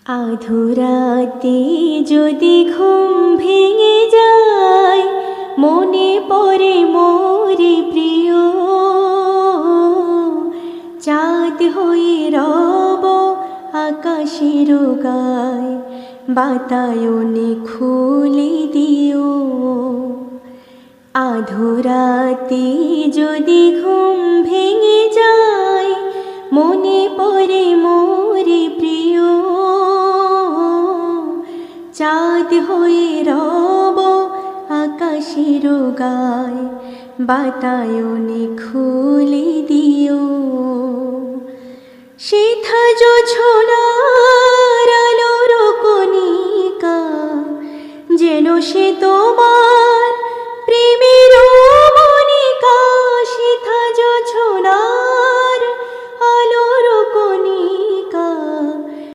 আধুরাতে যদি ঘুম ভেঙে যায়, মনে পড়ে মোরে প্রিয়। চাঁদ হয়ে রব আকাশের গায়, বাতায়নে খুলে দিও। আধুরাতে যদি ঘুম ভেঙে যায়, মনে পড়ে মোরে প্রিয়। চাঁদ হয়ে রব আকাশের গায়, বাতায়নে খুলে দিও। সেথা জোছনা